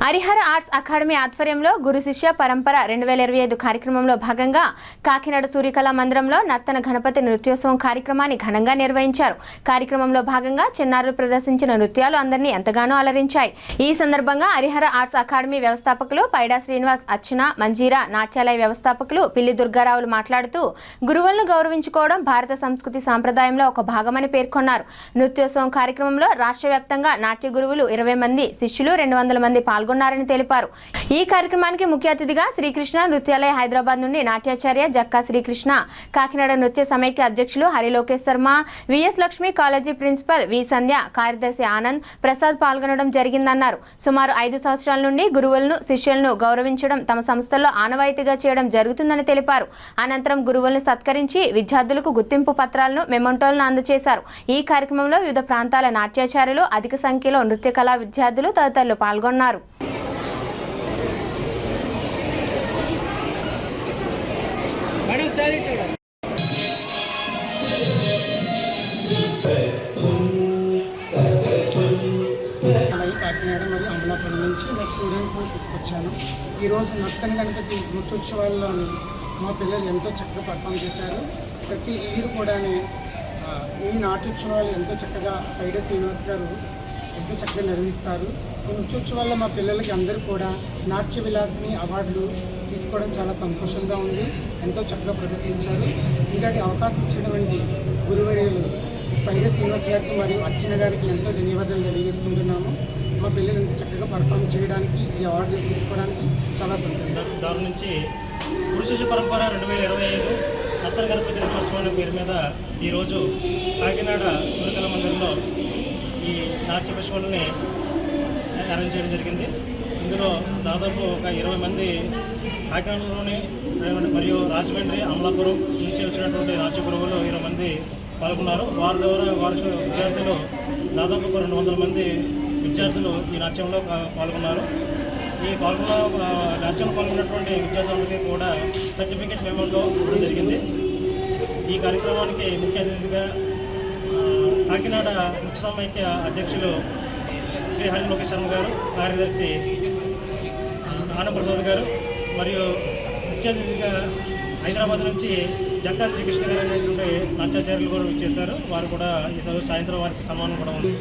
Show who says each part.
Speaker 1: Harihara arts academy ఆధ్వర్యంలో గురు శిష్య పరంపర 2025 కార్యక్రమంలో భాగంగా కాకినాడ సూర్యకళా మందిరంలో నర్తన గణపతి నృత్యోత్సవం కార్యక్రమాన్ని ఘనంగా నిర్వహించారు. కార్యక్రమంలో భాగంగా చిన్నారులు ప్రదర్శించిన నృత్యాలు అందరినీ ఎంతగానో అలరించాయి. ఈ సందర్భంగా హరిహర ఆర్ట్స్ అకాడమీ వ్యవస్థాపకులు పైడా శ్రీనివాస్, అర్చన, మంజీరా నాట్యాలయ వ్యవస్థాపకులు పిల్లి దుర్గారావులు మాట్లాడుతూ గురువులను గౌరవించుకోవడం భారత సంస్కృతి సాంప్రదాయంలో ఒక భాగమని పేర్కొన్నారు. నృత్యోత్సవం కార్యక్రమంలో రాష్ట్ర వ్యాప్తంగా నాట్య గురువులు 20 మంది, శిష్యులు 200 మంది పాల్గొన్నారని తెలిపారు. ఈ కార్యక్రమానికి ముఖ్య అతిథిగా శ్రీకృష్ణ నృత్యాలయ హైదరాబాద్ నుండి నాట్యాచార్య జక్కా శ్రీకృష్ణ, కాకినాడ నృత్య సమైక్య అధ్యక్షులు Hari Lokesh Sharma, VS Lakshmi college principal V Sandhya, కార్యదర్శి ఆనంద్ ప్రసాద్ పాల్గొనడం జరిగిందన్నారు. సుమారు 5 సంవత్సరాల నుండి గురువులను, శిష్యులను గౌరవించడం తమ సంస్థల్లో ఆనవాయితీగా చేయడం జరుగుతుందని తెలిపారు. అనంతరం గురువులను సత్కరించి విద్యార్థులకు గుర్తింపు పత్రాలను, మెమోంటోలను అందజేశారు. ఈ కార్యక్రమంలో వివిధ ప్రాంతాల నాట్యాచార్యులు, అధిక సంఖ్యలో నృత్య కళా విద్యార్థులు తదితరులు పాల్గొన్నారు.
Speaker 2: కాకినాడ మరియు అమలాపురం నుంచి మా స్టూడెంట్స్ తీసుకొచ్చాను. ఈరోజు నర్తన గణపతి నృత్యోత్సవాల్లో మా పిల్లలు ఎంతో చక్కగా పర్ఫామ్ చేశారు. ప్రతి ఇయర్ కూడా ఈ నాట్యోత్సవాలు ఎంతో చక్కగా పైడా శ్రీనివాస్ గారు ఎంతో చక్కగా నిర్వహిస్తారు. ఈ నృత్యోత్సవాల్లో మా పిల్లలకి అందరూ కూడా నాట్య విలాసిని అవార్డులు తీసుకోవడం చాలా సంతోషంగా ఉంది. ఎంతో చక్కగా ప్రదర్శించారు. ఇంతటి అవకాశం ఇచ్చినటువంటి గురువర్యులు పైడా శ్రీనివాస్ గారికి మరియు అర్చన గారికి ఎంతో ధన్యవాదాలు తెలియజేసుకుంటున్నాము. మా పిల్లలు ఎంత చక్కగా పర్ఫామ్ చేయడానికి, ఈ అవార్డులు తీసుకోవడానికి చాలా సంతోషం.
Speaker 3: దాని నుంచి గురు శిష్య పరంపర 2025 నర్తన గణపతి నృత్యోత్సవం అనే పేరు మీద ఈరోజు కాకినాడ సూర్యకళా మందిరంలో ఈ నాట్య ఫెస్టివల్ని అరేంజ్ చేయడం జరిగింది. ఇందులో దాదాపు ఒక 20 మంది కాకినాడలోని మరియు రాజమండ్రి, అమలాపురం నుంచి వచ్చినటువంటి నాట్య గురువులు 20 మంది పాల్గొన్నారు. వారి ద్వారా వారి విద్యార్థులు దాదాపు 200 మంది విద్యార్థులు ఈ నాట్యంలో పాల్గొన్నారు. ఈ నాట్యంలో పాల్గొన్నటువంటి విద్యార్థులందరికీ కూడా సర్టిఫికేట్ మెమోంటో ఇవ్వడం జరిగింది. ఈ కార్యక్రమానికి ముఖ్య అతిథిగా కాకినాడ నృత్య సమైక్య అధ్యక్షులు శ్రీ హరి లోకేష్ శర్మ గారు, కార్యదర్శి ఆనంద్ ప్రసాద్ గారు మరియు ముఖ్య అతిథిగా హైదరాబాద్ నుంచి జక్కా శ్రీకృష్ణ గారు అనేటువంటి నాట్యాచార్యులు కూడా ఇచ్చేశారు. వారు కూడా ఈరోజు సాయంత్రం వారికి సన్మానం కూడా ఉంది.